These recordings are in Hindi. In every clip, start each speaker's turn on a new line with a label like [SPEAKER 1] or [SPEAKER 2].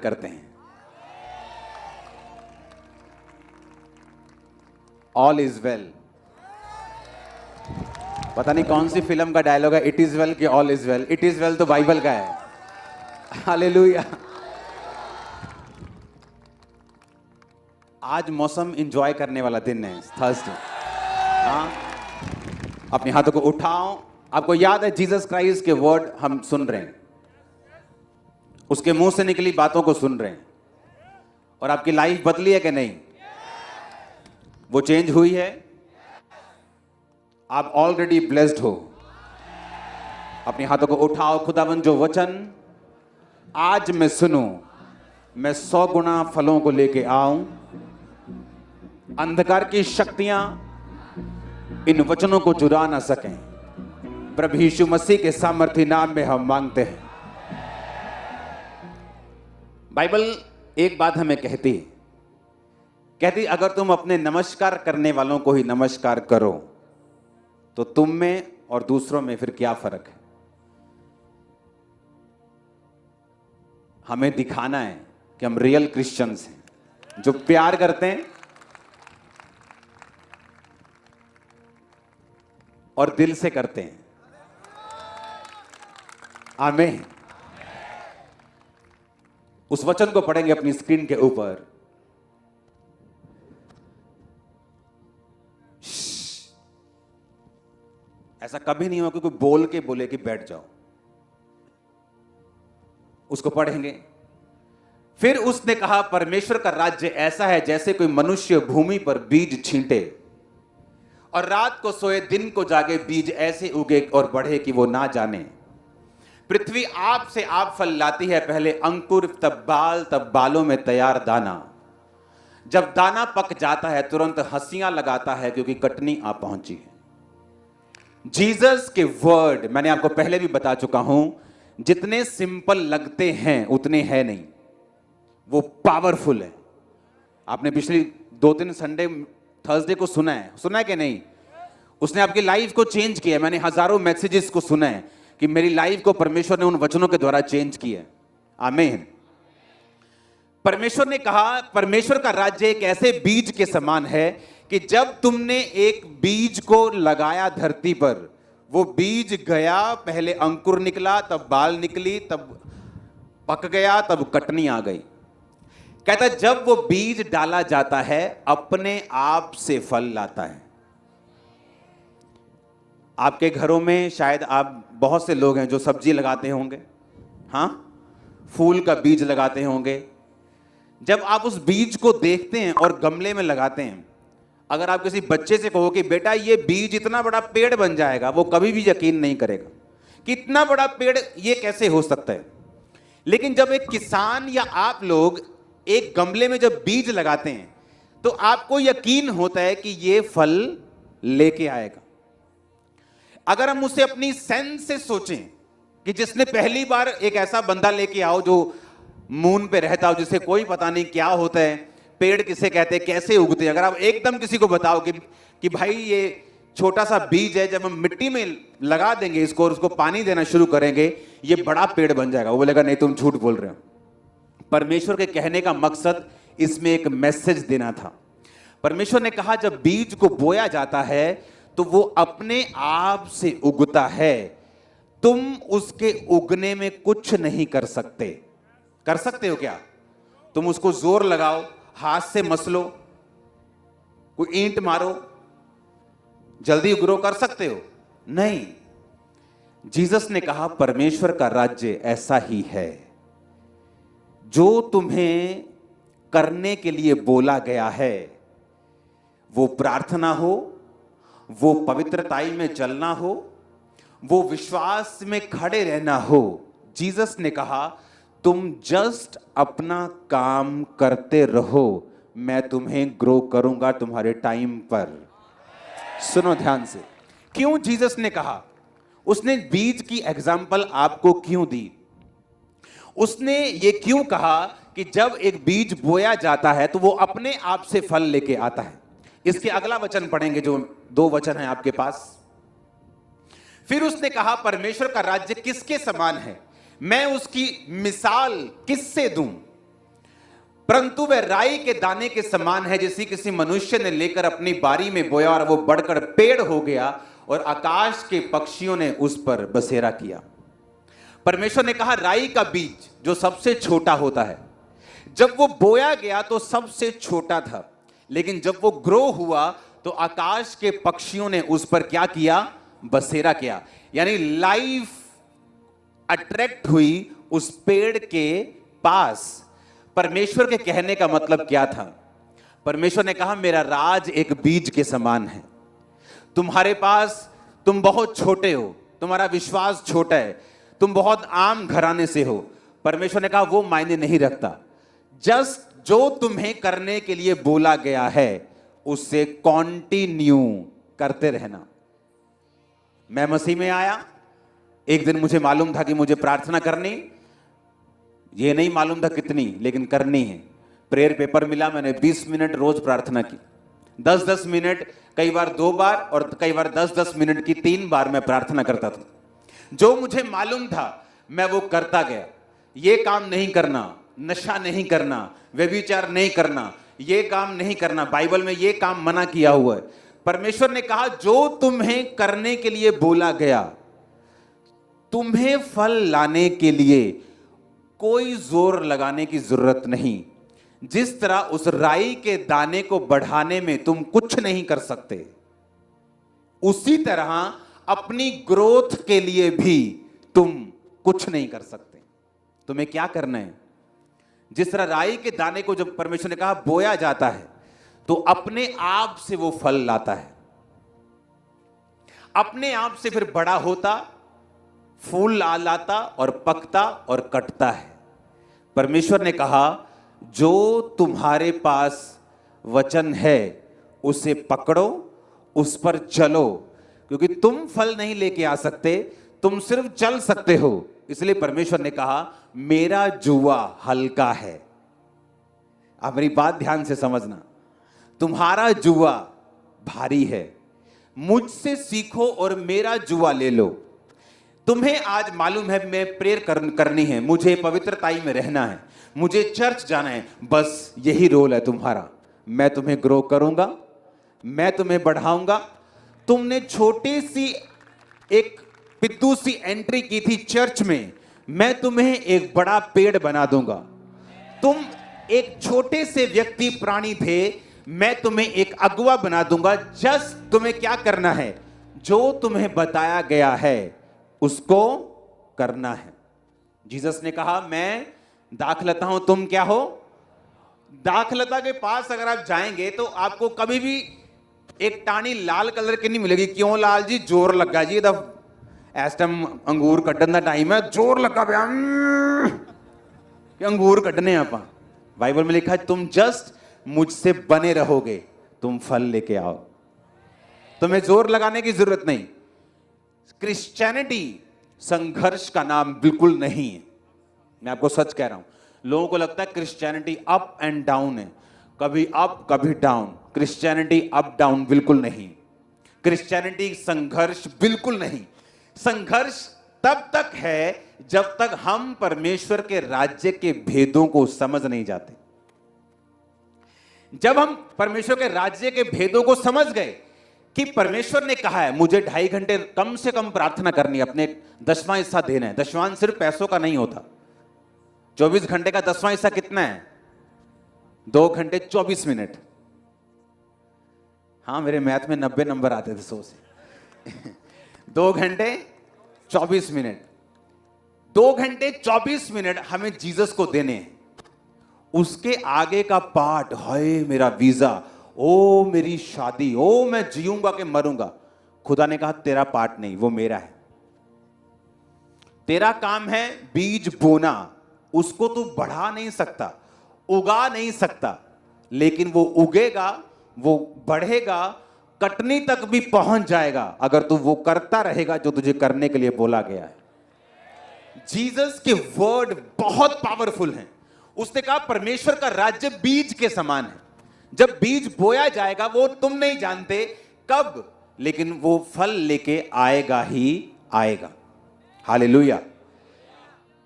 [SPEAKER 1] करते हैं। All is well. पता नहीं कौन सी फिल्म का डायलॉग है, इट इज वेल कि all is well. It is well तो बाइबल का है। हालेलुया। आज मौसम एंजॉय करने वाला दिन है, थर्सडे। हाँ, अपने हाथों को उठाओ। आपको याद है जीसस क्राइस्ट के वर्ड हम सुन रहे हैं, उसके मुंह से निकली बातों को सुन रहे हैं, और आपकी लाइफ बदली है कि नहीं? वो चेंज हुई है। आप ऑलरेडी ब्लेस्ड हो। अपने हाथों को उठाओ। खुदावंद जो वचन आज मैं सुनूं, मैं 100 गुना फलों को लेके आऊं। अंधकार की शक्तियां इन वचनों को चुरा ना सकें। प्रभु यीशु मसीह के सामर्थी नाम में हम मांगते हैं। बाइबल एक बात हमें कहती अगर तुम अपने नमस्कार करने वालों को ही नमस्कार करो तो तुम में और दूसरों में फिर क्या फर्क है? हमें दिखाना है कि हम रियल क्रिश्चियंस हैं, जो प्यार करते हैं और दिल से करते हैं। आमीन। उस वचन को पढ़ेंगे अपनी स्क्रीन के ऊपर। ऐसा कभी नहीं हुआ कि कोई बोल के बोले कि बैठ जाओ। उसको पढ़ेंगे। फिर उसने कहा, परमेश्वर का राज्य ऐसा है जैसे कोई मनुष्य भूमि पर बीज छींटे और रात को सोए दिन को जागे, बीज ऐसे उगे और बढ़े कि वो ना जाने। पृथ्वी आप से आप फल लाती है, पहले अंकुर, तब बाल, तब बालों में तैयार दाना। जब दाना पक जाता है तुरंत हंसियां लगाता है क्योंकि कटनी आ पहुंची है। जीसस के वर्ड मैंने आपको पहले भी बता चुका हूं, जितने सिंपल लगते हैं उतने हैं नहीं, वो पावरफुल है। आपने पिछली 2-3 संडे थर्सडे को सुना है कि नहीं? उसने आपकी लाइफ को चेंज किया। मैंने हजारों मैसेजेस को सुना है कि मेरी लाइफ को परमेश्वर ने उन वचनों के द्वारा चेंज किया। आमीन। परमेश्वर ने कहा, परमेश्वर का राज्य एक ऐसे बीज के समान है कि जब तुमने एक बीज को लगाया धरती पर, वो बीज गया, पहले अंकुर निकला, तब बाल निकली, तब पक गया, तब कटनी आ गई। कहता जब वो बीज डाला जाता है अपने आप से फल लाता है। आपके घरों में शायद आप बहुत से लोग हैं जो सब्जी लगाते होंगे, हाँ, फूल का बीज लगाते होंगे। जब आप उस बीज को देखते हैं और गमले में लगाते हैं, अगर आप किसी बच्चे से कहो कि बेटा ये बीज इतना बड़ा पेड़ बन जाएगा, वो कभी भी यकीन नहीं करेगा कि इतना बड़ा पेड़ ये कैसे हो सकता है। लेकिन जब एक किसान या आप लोग एक गमले में जब बीज लगाते हैं तो आपको यकीन होता है कि ये फल लेके आएगा। अगर हम उसे अपनी सेंस से सोचें कि जिसने पहली बार एक ऐसा बंदा लेके आओ जो मून पे रहता हो, जिसे कोई पता नहीं क्या होता है, पेड़ किसे कहते हैं, कैसे उगते हैं, अगर आप एकदम किसी को बताओ कि भाई ये छोटा सा बीज है, जब हम मिट्टी में लगा देंगे इसको और उसको पानी देना शुरू करेंगे ये बड़ा पेड़ बन जाएगा, वो बोलेगा नहीं तुम झूठ बोल रहे हो। परमेश्वर के कहने का मकसद इसमें एक मैसेज देना था। परमेश्वर ने कहा जब बीज को बोया जाता है तो वो अपने आप से उगता है, तुम उसके उगने में कुछ नहीं कर सकते। कर सकते हो क्या? तुम उसको जोर लगाओ, हाथ से मसलो, कोई ईंट मारो, जल्दी ग्रो कर सकते हो? नहीं। जीसस ने कहा परमेश्वर का राज्य ऐसा ही है, जो तुम्हें करने के लिए बोला गया है, वो प्रार्थना हो, वो पवित्रताई में चलना हो, वो विश्वास में खड़े रहना हो। जीसस ने कहा तुम जस्ट अपना काम करते रहो, मैं तुम्हें ग्रो करूंगा तुम्हारे टाइम पर। सुनो ध्यान से, क्यों जीसस ने कहा? उसने बीज की एग्जाम्पल आपको क्यों दी? उसने ये क्यों कहा कि जब एक बीज बोया जाता है तो वो अपने आप से फल लेके आता है? इसके अगला वचन पढ़ेंगे, जो 2 वचन है आपके पास। फिर उसने कहा परमेश्वर का राज्य किसके समान है, मैं उसकी मिसाल किससे दूं? परंतु वह राई के दाने के समान है, जिसे किसी मनुष्य ने लेकर अपनी बारी में बोया और वो बढ़कर पेड़ हो गया और आकाश के पक्षियों ने उस पर बसेरा किया। परमेश्वर ने कहा राई का बीज जो सबसे छोटा होता है, जब वो बोया गया तो सबसे छोटा था, लेकिन जब वो ग्रो हुआ तो आकाश के पक्षियों ने उस पर क्या किया? बसेरा किया। यानी लाइफ अट्रैक्ट हुई उस पेड़ के पास। परमेश्वर के कहने का मतलब क्या था? परमेश्वर ने कहा मेरा राज एक बीज के समान है। तुम्हारे पास, तुम बहुत छोटे हो, तुम्हारा विश्वास छोटा है, तुम बहुत आम घराने से हो। परमेश्वर ने कहा वो मायने नहीं रखता, जस्ट जो तुम्हें करने के लिए बोला गया है उससे कंटिन्यू करते रहना। मैं मसीह में आया, एक दिन मुझे मालूम था कि मुझे प्रार्थना करनी, ये नहीं मालूम था कितनी, लेकिन करनी है। प्रेयर पेपर मिला, मैंने 20 मिनट रोज प्रार्थना की, 10-10 मिनट, कई बार 2 बार और कई बार 10-10 मिनट की 3 बार मैं प्रार्थना करता था। जो मुझे मालूम था मैं वो करता गया। ये काम नहीं करना, नशा नहीं करना, व्यभिचार नहीं करना, ये काम नहीं करना, बाइबल में ये काम मना किया हुआ है। परमेश्वर ने कहा जो तुम्हें करने के लिए बोला गया, तुम्हें फल लाने के लिए कोई जोर लगाने की जरूरत नहीं। जिस तरह उस राई के दाने को बढ़ाने में तुम कुछ नहीं कर सकते, उसी तरह अपनी ग्रोथ के लिए भी तुम कुछ नहीं कर सकते। तुम्हें क्या करना है? जिस तरह राई के दाने को जब परमेश्वर ने कहा बोया जाता है तो अपने आप से वो फल लाता है, अपने आप से फिर बड़ा होता, फूल लाता और पकता और कटता है। परमेश्वर ने कहा जो तुम्हारे पास वचन है उसे पकड़ो, उस पर चलो, क्योंकि तुम फल नहीं लेके आ सकते, तुम सिर्फ चल सकते हो। इसलिए परमेश्वर ने कहा मेरा जुआ हल्का है। आप मेरी बात ध्यान से समझना, तुम्हारा जुआ भारी है, मुझसे सीखो और मेरा जुआ ले लो। तुम्हें आज मालूम है मैं प्रेयर करनी है, मुझे पवित्रताई में रहना है, मुझे चर्च जाना है, बस यही रोल है तुम्हारा। मैं तुम्हें ग्रो करूंगा, मैं तुम्हें बढ़ाऊंगा। तुमने छोटी सी एक पिद्दू सी एंट्री की थी चर्च में, मैं तुम्हें एक बड़ा पेड़ बना दूंगा। तुम एक छोटे से व्यक्ति प्राणी थे, मैं तुम्हें एक अगुवा बना दूंगा। जस्ट तुम्हें क्या करना है? जो तुम्हें बताया गया है उसको करना है। जीसस ने कहा मैं दाखलता हूं, तुम क्या हो? दाखलता के पास अगर आप जाएंगे तो आपको कभी भी एक टाणी लाल कलर की नहीं मिलेगी। क्यों लाल जी? जोर लगा जी, इस टाइम अंगूर कटन का टाइम है, जोर लगा पिया कि अंगूर कटने आप। बाइबल में लिखा है तुम जस्ट मुझसे बने रहोगे, तुम फल लेके आओ, तुम्हें जोर लगाने की जरूरत नहीं। क्रिश्चियनिटी संघर्ष का नाम बिल्कुल नहीं है, मैं आपको सच कह रहा हूं। लोगों को लगता है क्रिश्चियनिटी अप एंड डाउन है, कभी अप कभी डाउन। क्रिश्चियनिटी अप डाउन बिल्कुल नहीं। क्रिश्चियनिटी संघर्ष बिल्कुल नहीं। संघर्ष तब तक है जब तक हम परमेश्वर के राज्य के भेदों को समझ नहीं जाते। जब हम परमेश्वर के राज्य के भेदों को समझ गए कि परमेश्वर ने कहा है मुझे 2.5 घंटे कम से कम प्रार्थना करनी है, अपने 10वां हिस्सा देना है। दशवां सिर्फ पैसों का नहीं होता। 24 घंटे का 10वां हिस्सा कितना है? 2 घंटे 24 मिनट। हाँ, मेरे मैथ में 90 नंबर आते थे 100 से। 2 घंटे 24 मिनट, 2 घंटे 24 मिनट हमें जीसस को देने हैं। उसके आगे का पार्ट, हाय मेरा वीजा, ओ मेरी शादी, ओ मैं जीऊंगा कि मरूंगा, खुदा ने कहा तेरा पार्ट नहीं, वो मेरा है। तेरा काम है बीज बोना, उसको तू बढ़ा नहीं सकता, उगा नहीं सकता, लेकिन वो उगेगा, वो बढ़ेगा, कटनी तक भी पहुंच जाएगा अगर तू वो करता रहेगा जो तुझे करने के लिए बोला गया है। जीसस के वर्ड बहुत पावरफुल हैं। उसने कहा परमेश्वर का राज्य बीज के समान है। जब बीज बोया जाएगा वो तुम नहीं जानते कब, लेकिन वो फल लेके आएगा ही आएगा। हालेलुया।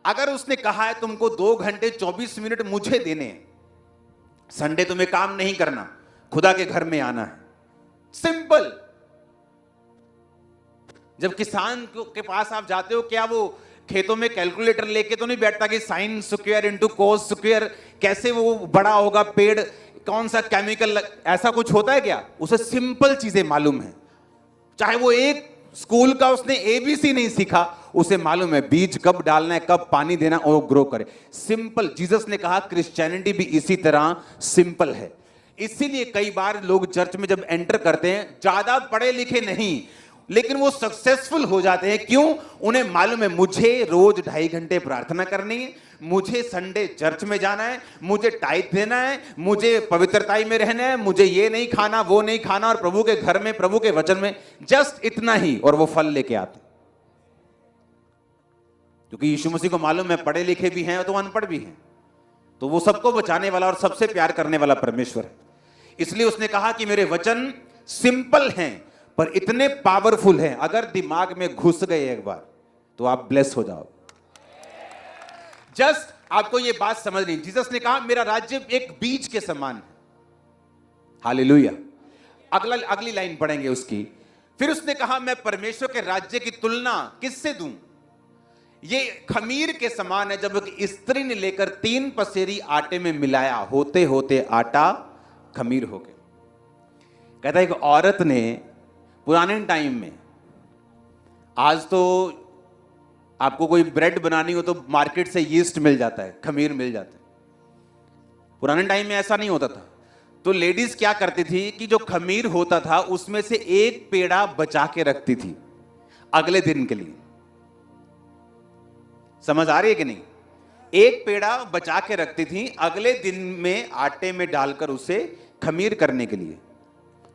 [SPEAKER 1] अगर उसने कहा है तुमको 2 घंटे 24 मिनट मुझे देने हैं, संडे तुम्हें काम नहीं करना, खुदा के घर में आना है। सिंपल। जब किसान के पास आप जाते हो, क्या वो खेतों में कैलकुलेटर लेके तो नहीं बैठता कि sine square into cos square कैसे वो बड़ा होगा पेड़, कौन सा केमिकल, ऐसा कुछ होता है क्या? उसे सिंपल चीजें मालूम है। चाहे वो एक स्कूल का उसने एबीसी नहीं सीखा, उसे मालूम है बीज कब डालना है, कब पानी देना और ग्रो करे। सिंपल। जीसस ने कहा क्रिश्चियनिटी भी इसी तरह सिंपल है। इसीलिए कई बार लोग चर्च में जब एंटर करते हैं, ज्यादा पढ़े लिखे नहीं, लेकिन वो सक्सेसफुल हो जाते हैं। क्यों? उन्हें मालूम है मुझे रोज 2.5 घंटे प्रार्थना करनी है, मुझे संडे चर्च में जाना है, मुझे टाइट देना है, मुझे पवित्रताई में रहना है, मुझे ये नहीं खाना वो नहीं खाना, और प्रभु के घर में प्रभु के वचन में, जस्ट इतना ही, और वो फल लेके आते। क्योंकि यीशु मसीह को मालूम है पढ़े लिखे भी हैं तो अनपढ़ भी हैं, तो वो सबको बचाने वाला और सबसे प्यार करने वाला परमेश्वर है। इसलिए उसने कहा कि मेरे वचन सिंपल हैं पर इतने पावरफुल हैं, अगर दिमाग में घुस गए एक बार तो आप ब्लेस हो जाओ। जस्ट आपको ये बात समझनी। जीसस ने कहा मेरा राज्य एक बीज के समान है। हालेलुया। अगली लाइन पढ़ेंगे उसकी। फिर उसने कहा मैं परमेश्वर के राज्य की तुलना किससे दूं? ये खमीर के समान है, जब एक स्त्री ने लेकर 3 पसेरी आटे में मिलाया, होते होते आटा खमीर हो गया। कहता है एक औरत ने पुराने टाइम में, आज तो आपको कोई ब्रेड बनानी हो तो मार्केट से यीस्ट मिल जाता है, खमीर मिल जाता है। पुराने टाइम में ऐसा नहीं होता था। तो लेडीज क्या करती थी कि जो खमीर होता था उसमें से एक पेड़ा बचा के रखती थी अगले दिन के लिए। समझ आ रही है कि नहीं? एक पेड़ा बचा के रखती थी अगले दिन में आटे में डालकर उसे खमीर करने के लिए।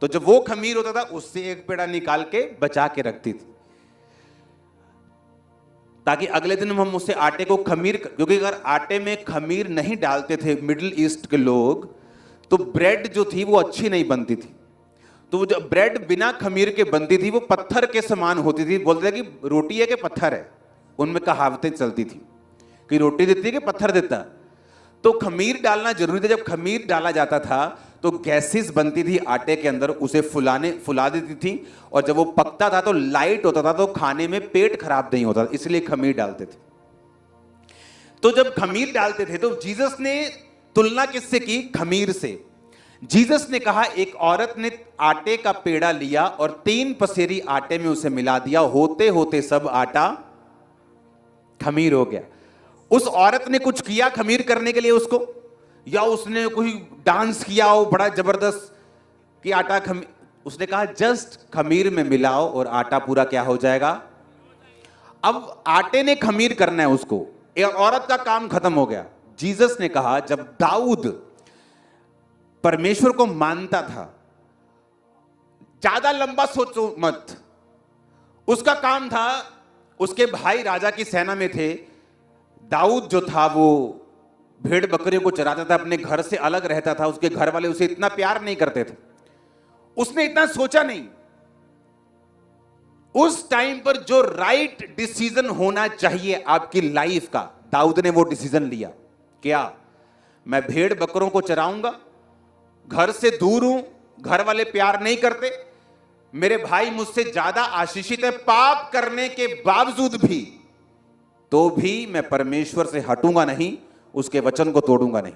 [SPEAKER 1] तो जब वो खमीर होता था उससे एक पेड़ा निकाल के बचा के रखती थी, ताकि अगले दिन हम उससे आटे को खमीर, क्योंकि अगर आटे में खमीर नहीं डालते थे मिडिल ईस्ट के लोग, तो ब्रेड जो थी वो अच्छी नहीं बनती थी। तो जब ब्रेड बिना खमीर के बनती थी वो पत्थर के समान होती थी। बोलते थे कि रोटी है कि पत्थर है, उनमें कहावतें चलती थी कि रोटी देती है कि पत्थर देता। तो खमीर डालना जरूरी था। जब खमीर डाला जाता था तो गैसेस बनती थी आटे के अंदर, उसे फुला देती थी, और जब वो पकता था तो लाइट होता था, तो खाने में पेट खराब नहीं होता, इसलिए खमीर डालते थे। तो जब खमीर डालते थे तो जीसस ने तुलना किससे की? खमीर से। जीसस ने कहा एक औरत ने आटे का पेड़ा लिया और 3 पसेरी आटे में उसे मिला दिया, होते होते सब आटा खमीर हो गया। उस औरत ने कुछ किया खमीर करने के लिए उसको, या उसने कोई डांस किया हो बड़ा जबरदस्त कि आटा खमीर? उसने कहा जस्ट खमीर में मिलाओ और आटा पूरा क्या हो जाएगा। अब आटे ने खमीर करना है उसको, एक औरत का काम खत्म हो गया। जीसस ने कहा जब दाऊद परमेश्वर को मानता था, ज्यादा लंबा सोचो मत, उसका काम था, उसके भाई राजा की सेना में थे, दाऊद जो था वो भेड़ बकरियों को चराता था, अपने घर से अलग रहता था, उसके घर वाले उसे इतना प्यार नहीं करते थे। उसने इतना सोचा नहीं। उस टाइम पर जो राइट डिसीजन होना चाहिए आपकी लाइफ का, दाऊद ने वो डिसीजन लिया। क्या? मैं भेड़ बकरों को चराऊंगा, घर से दूर हूं, घर वाले प्यार नहीं करते, मेरे भाई मुझसे ज्यादा आशीषित है, पाप करने के बावजूद भी, तो भी मैं परमेश्वर से हटूंगा नहीं, उसके वचन को तोड़ूंगा नहीं।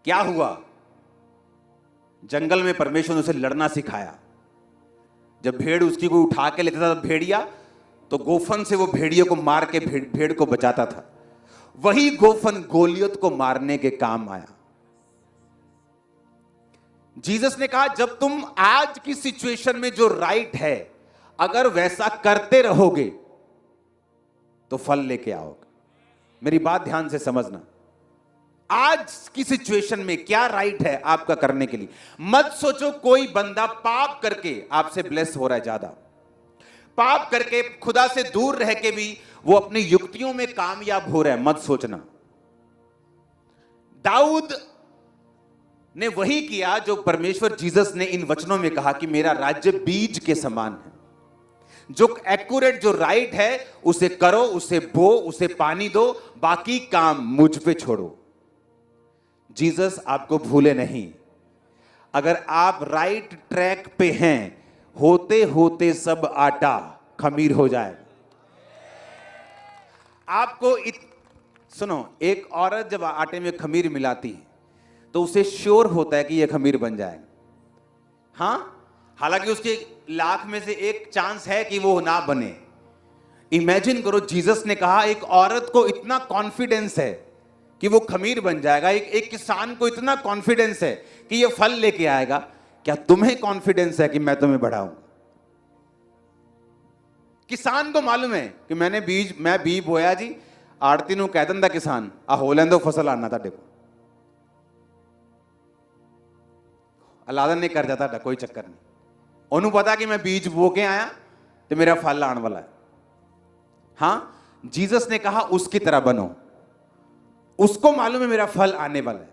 [SPEAKER 1] क्या हुआ? जंगल में परमेश्वर ने उसे लड़ना सिखाया। जब भेड़ उसकी कोई उठा के लेता था भेड़िया, तो गोफन से वो भेड़ियों को मार के भेड़ को बचाता था। वही गोफन गोलियत को मारने के काम आया। जीसस ने कहा जब तुम आज की सिचुएशन में जो राइट है अगर वैसा करते रहोगे तो फल लेके आओगे। मेरी बात ध्यान से समझना। आज की सिचुएशन में क्या राइट है आपका करने के लिए। मत सोचो कोई बंदा पाप करके आपसे ब्लेस हो रहा है, ज्यादा पाप करके खुदा से दूर रह के भी वो अपनी युक्तियों में कामयाब हो रहा है, मत सोचना। दाऊद ने वही किया जो परमेश्वर जीसस ने इन वचनों में कहा कि मेरा राज्य बीज के समान है। जो एक्यूरेट, जो राइट है उसे करो, उसे बो, उसे पानी दो, बाकी काम मुझ पे छोड़ो। जीसस आपको भूले नहीं। अगर आप राइट ट्रैक पे हैं, होते होते सब आटा खमीर हो जाए। आपको सुनो, एक औरत जब आटे में खमीर मिलाती है तो उसे श्योर होता है कि यह खमीर बन जाएगा। हाँ, हालांकि उसके लाख में से एक चांस है कि वो ना बने। इमेजिन करो, जीसस ने कहा एक औरत को इतना कॉन्फिडेंस है कि वो खमीर बन जाएगा, एक किसान को इतना कॉन्फिडेंस है कि ये फल लेके आएगा। क्या तुम्हें कॉन्फिडेंस है कि मैं तुम्हें बढ़ाऊंगा? किसान को मालूम है कि मैं बीज बोया जी, आड़ती नु कह दिंदा किसान आ हो लैंदो फसल आना ਤੁਹਾਡੇ को, अलादन ने कर जाता, कोई चक्कर नहीं। ਉਹਨੂੰ पता कि मैं बीज बो के आया तो मेरा फल आने वाला है। हाँ, जीसस ने कहा उसकी तरह बनो। उसको मालूम है मेरा फल आने वाला है,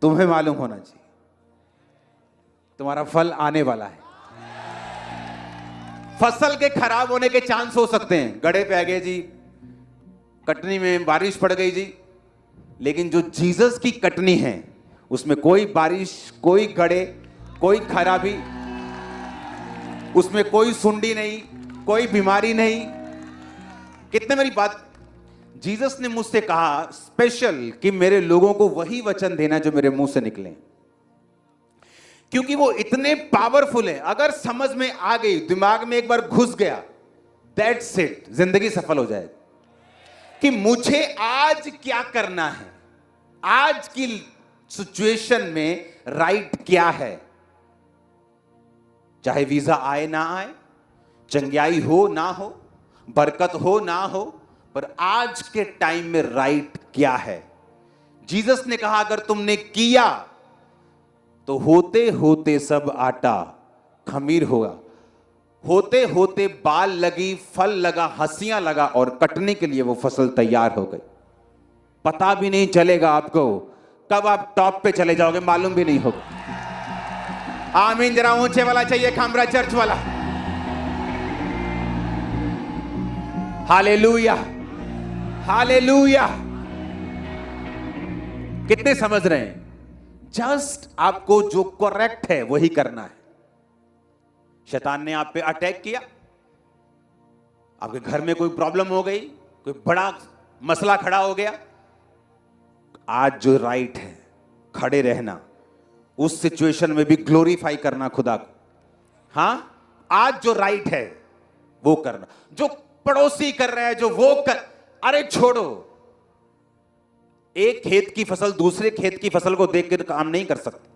[SPEAKER 1] तुम्हें मालूम होना चाहिए तुम्हारा फल आने वाला है। फसल के खराब होने के चांस हो सकते हैं, गड़े पे आ गए जी, कटनी में बारिश पड़ गई जी, लेकिन जो जीसस की कटनी है उसमें कोई बारिश, कोई गड़े, कोई खराबी, उसमें कोई सुंडी नहीं, कोई बीमारी नहीं। कितने मेरी बात, जीसस ने मुझसे कहा स्पेशल कि मेरे लोगों को वही वचन देना जो मेरे मुंह से निकले, क्योंकि वो इतने पावरफुल है। अगर समझ में आ गई, दिमाग में एक बार घुस गया, दैट्स इट, जिंदगी सफल हो जाएगी। कि मुझे आज क्या करना है, आज की सिचुएशन में राइट क्या है, चाहे वीजा आए ना आए, चंगियाई हो ना हो, बरकत हो ना हो, पर आज के टाइम में राइट क्या है। जीसस ने कहा अगर तुमने किया तो होते होते सब आटा खमीर होगा, होते होते बाल लगी, फल लगा, हंसियां लगा, और कटने के लिए वो फसल तैयार हो गई। पता भी नहीं चलेगा आपको कब आप टॉप पे चले जाओगे, मालूम भी नहीं होगा। आमीन, जरा ऊंचे वाला चाहिए, खामरा चर्च वाला। Hallelujah, hallelujah. कितने समझ रहे हैं? जस्ट आपको जो करेक्ट है वही करना है। शैतान ने आप पे अटैक किया, आपके घर में कोई प्रॉब्लम हो गई, कोई बड़ा मसला खड़ा हो गया, आज जो राइट है खड़े रहना, उस सिचुएशन में भी ग्लोरीफाई करना खुदा को। हां, आज जो राइट है वो करना। जो पड़ोसी कर रहा है, जो वो कर, अरे छोड़ो। एक खेत की फसल दूसरे खेत की फसल को देख कर काम नहीं कर सकते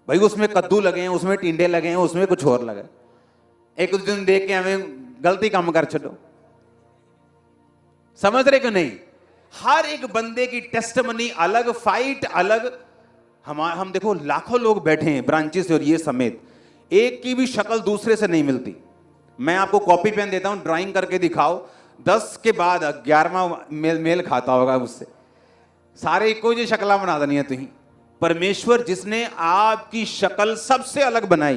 [SPEAKER 1] भाई। उसमें कद्दू लगे हैं, उसमें टिंडे लगे हैं, उसमें कुछ और लगे, एक दिन देख के हमें गलती काम कर छोड़ो। समझ रहे कि नहीं? हर एक बंदे की टेस्टमनी अलग, फाइट अलग। हम देखो लाखों लोग बैठे हैं ब्रांचेस और ये समेत, एक की भी शक्ल दूसरे से नहीं मिलती। मैं आपको कॉपी पेन देता हूं, ड्राइंग करके दिखाओ, 10 के बाद 11वां मेल खाता होगा उससे। सारे इको जी शक्ला बना देनी है तुही। परमेश्वर जिसने आपकी शक्ल सबसे अलग बनाई,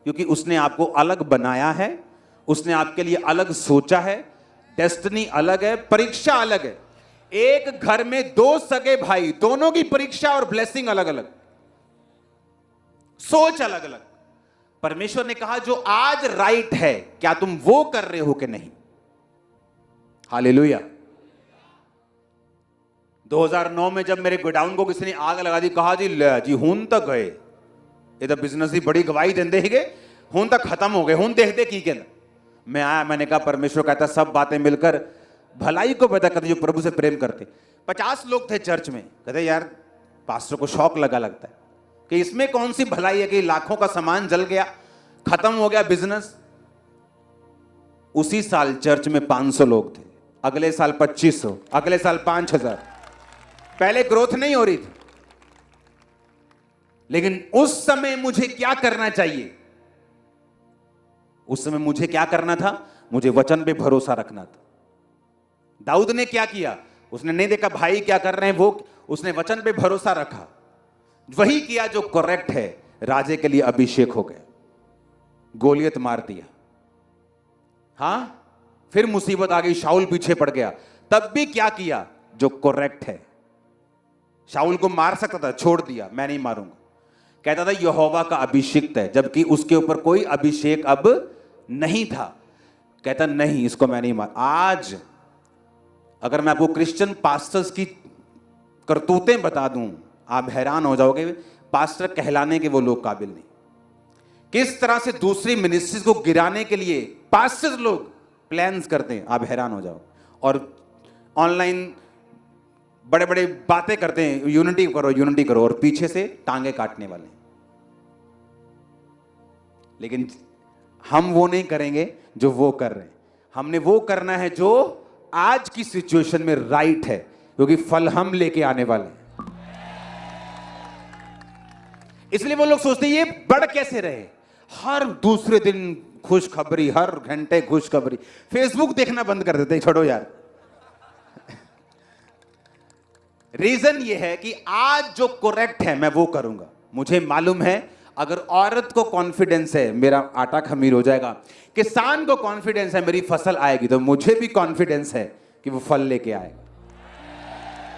[SPEAKER 1] क्योंकि उसने आपको अलग बनाया है, उसने आपके लिए अलग सोचा है, डेस्टिनी अलग है, परीक्षा अलग है। एक घर में 2 सगे भाई, दोनों की परीक्षा और ब्लेसिंग अलग अलग, सोच अलग अलग। परमेश्वर ने कहा जो आज राइट है, क्या तुम वो कर रहे हो कि नहीं? हालेलुया। 2009 में जब मेरे गोडाउन को किसी ने आग लगा दी, कहा जी ले जी हूं तक गए, ये तो बिजनेस की बड़ी गवाही देंदे ही गए, हूं तक खत्म हो गए, हूं देखते की कहना। मैं आया, मैंने कहा परमेश्वर कहता सब बातें मिलकर भलाई को पैदा करते जो प्रभु से प्रेम करते। 50 लोग थे चर्च में, कहते यार पास्टर को शौक लगता है कि इसमें कौन सी भलाई है कि लाखों का सामान जल गया, खत्म हो गया बिजनेस। उसी साल चर्च में 500 लोग थे, अगले साल 2500, अगले साल 5000। पहले ग्रोथ नहीं हो रही थी, लेकिन उस समय मुझे क्या करना चाहिए? उस समय मुझे क्या करना था? मुझे वचन पे भरोसा रखना था। दाऊद ने क्या किया? उसने नहीं देखा भाई क्या कर रहे हैं, वो उसने वचन पे भरोसा रखा, वही किया जो करेक्ट है। राजे के लिए अभिषेक हो गया, गोलियत मार दिया। हां, फिर मुसीबत आ गई, शाऊल पीछे पड़ गया, तब भी क्या किया? जो करेक्ट है। शाऊल को मार सकता था, छोड़ दिया, मैं नहीं मारूंगा। कहता था यहोवा का अभिषिक्त है, जबकि उसके ऊपर कोई अभिषेक अब नहीं था। कहता नहीं, इसको मैं नहीं मार। आज अगर मैं आपको क्रिश्चियन पास्टर्स की करतूतें बता दूं, आप हैरान हो जाओगे। पास्टर कहलाने के वो लोग काबिल नहीं। किस तरह से दूसरी मिनिस्ट्रीज को गिराने के लिए पास्टर्स लोग प्लान्स करते हैं, आप हैरान हो जाओ। और ऑनलाइन बड़े बड़े बातें करते हैं, यूनिटी करो यूनिटी करो, और पीछे से टांगे काटने वाले। लेकिन हम वो नहीं करेंगे जो वो कर रहे हैं। हमने वो करना है जो आज की सिचुएशन में राइट है, क्योंकि फल हम लेके आने वाले हैं। इसलिए वो लोग सोचते हैं ये बढ़ कैसे रहे, हर दूसरे दिन खुशखबरी, हर घंटे खुशखबरी। फेसबुक देखना बंद कर देते हैं, छोड़ो यार। रीजन ये है कि आज जो करेक्ट है मैं वो करूंगा। मुझे मालूम है अगर औरत को कॉन्फिडेंस है मेरा आटा खमीर हो जाएगा, किसान को कॉन्फिडेंस है मेरी फसल आएगी, तो मुझे भी कॉन्फिडेंस है कि वो फल लेके आएगा।